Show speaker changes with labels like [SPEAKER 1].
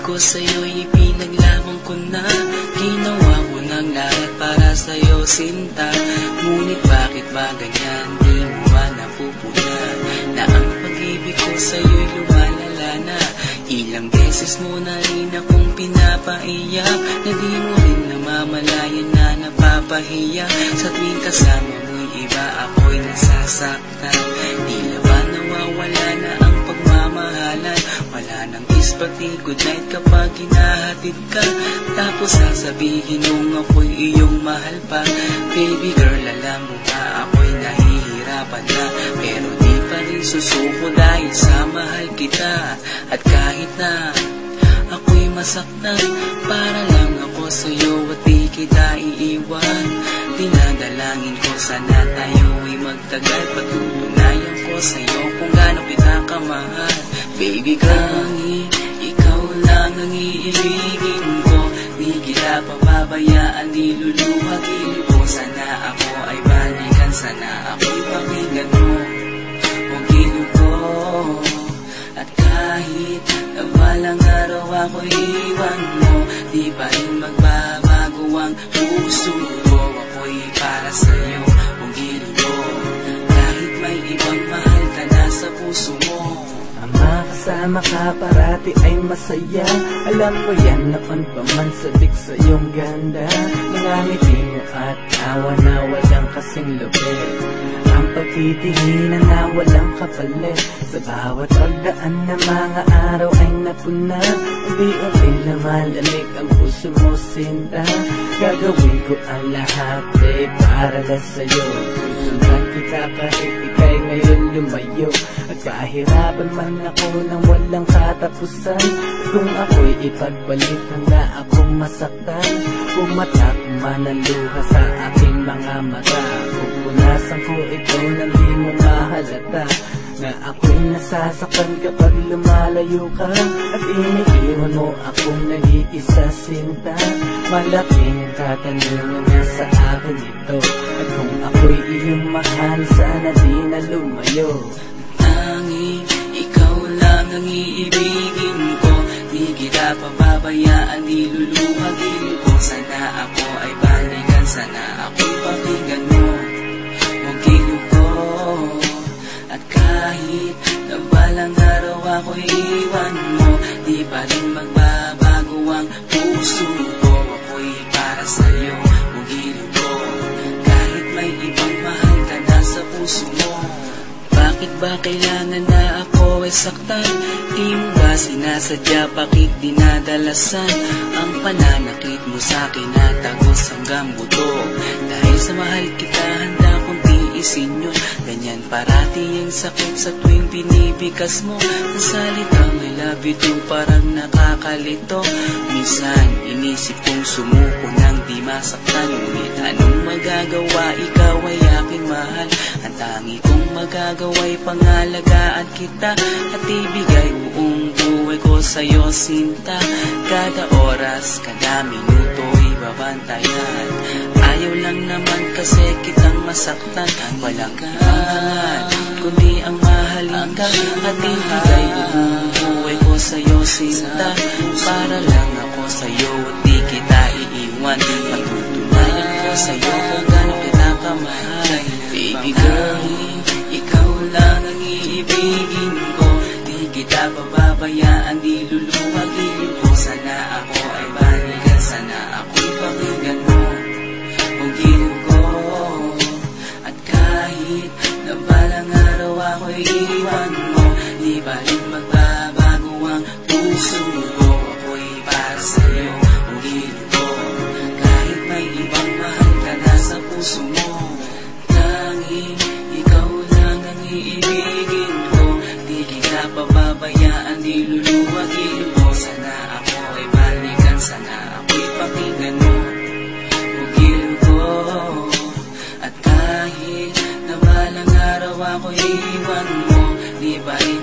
[SPEAKER 1] ko sa'yo'y ipinaglaban ko na. Ginawa ko ng lahat para sa'yo, sinta. Ngunit bakit ba ganyan, di mo ba napupuna na ang pag-ibig ko sa'yo'y lumalala na? Ilang beses mo na rin akong pinapaiyak, na di mo rin namamalayan na napapahiya. Sa tuwing kasama mo'y iba, ako'y nasasaktan. Tila ba nawawala na ang pagmamahalan? Wala nang kiss pati goodnight kapag hinahatid ka. Tapos sasabihin mong ako'y iyong mahal pa. Baby girl, alam mo ba ako'y nahihirapan na, pero di pa rin susuko dahil sa mahal kita. At kahit na ako'y masaktan, para lang ako sa'yo at di kita iiwan. Dinadalangin ko sana tayo'y magtagal, patutunayan ko sa'yo kung gaano kita kamahal. Baby girl, ikaw lang ang iibigin ko, di kita pababayaan, di luluhagin ko. Sana ako ay balikan, sana ako'y pakinggan mo, huwag ko. At kahit na balang araw ako'y iwan mo, di pa rin magbabago ang puso ko. Ako'y para sa'yo, huwag ko. Kahit may ibang mahal ka na sa puso mo.
[SPEAKER 2] Makasama ka parati ay masaya. Alam ko yan noon pa man sabik sa iyong ganda. Mga ngiti mo at tawa na walang kasing lupit, ang pagtitihinan na walang kapalit. Sa bawat pagdaan na mga araw ay napuna, unti-unti na malamig ang puso mo, sinta. Gagawin ko ang lahat para lang sa'yo. Susundan kita kahit ika'y ngayon lumayo. At kahirapan man ako nang walang katapusan, kung ako'y ipagbalik handa akong masaktan. Pumatak man ang luha sa aking mga mata, pupunasan ko ito nang di mo mahalata, na ako'y nasasaktan kapag lumalayo ka. At iniiwan mo akong nag-iisa, sinta. Malaking katanungan na sa akin ito, at kung ako'y iyong mahal, sana di na lumayo.
[SPEAKER 1] Tanging ikaw lang ang iibigin ko, di kita pababayaan, di luluhagin ko. Sana ako ay balikan, sana ako'y pakinggan mo, huwag ko. At kahit na balang araw ako'y iwan mo, di pa rin magbabago ang puso ko. Ako'y para sa'yo, huwag ko. Kahit may ibang mahal ka na sa puso mo. Bakit ba kailangan na ako ay saktan? Di mo ba sinasadya, bakit dinadalasan ang pananakit mo sa'kin na tagos hanggang buto? Dahil sa mahal kita, handa kong tiisin yun. Ganyan parati ang sakit sa tuwing pinipikas mo. Ang salitang I love you too parang nakakalito. Minsan inisip kong sumuko nang di masaktan, ngunit anong magagawa, ikaw ay aking mahal. Ang tangi kong magagawa'y pangalagaan kita, at ibigay buong buhay ko sa'yo, sinta. Kada oras, kada minuto'y babantayan. Ayaw lang naman kasi kitang masaktan. Walang kahangan, kundi ang mahalin ka, at ibigay buong buhay ko sa'yo, sinta. Para lang ako sa'yo at di kita iiwan. Patutunayan ko sa'yo kung gaano kita kamahal. Baby girl, ikaw lang ang iibigin ko, di kita pababayaan, di luluhagin ko. Sana ako ay balikan, sana ako'y pakinggan mo, huwag ko. At kahit na balang araw ako'y iwan mo, di ba rin magbabago ang puso ko. Ako'y para sa'yo, huwag ko. Kahit may ibang mahal ka na sa puso mo. Tanging ikaw lang ang iibigin ko, di kita pababayaan, di luluhagin ko. Sana ako ay balikan, sana ako'y pakinggan mo, huwag ko. At kahit na balang araw ako'y iwan mo, di ba rin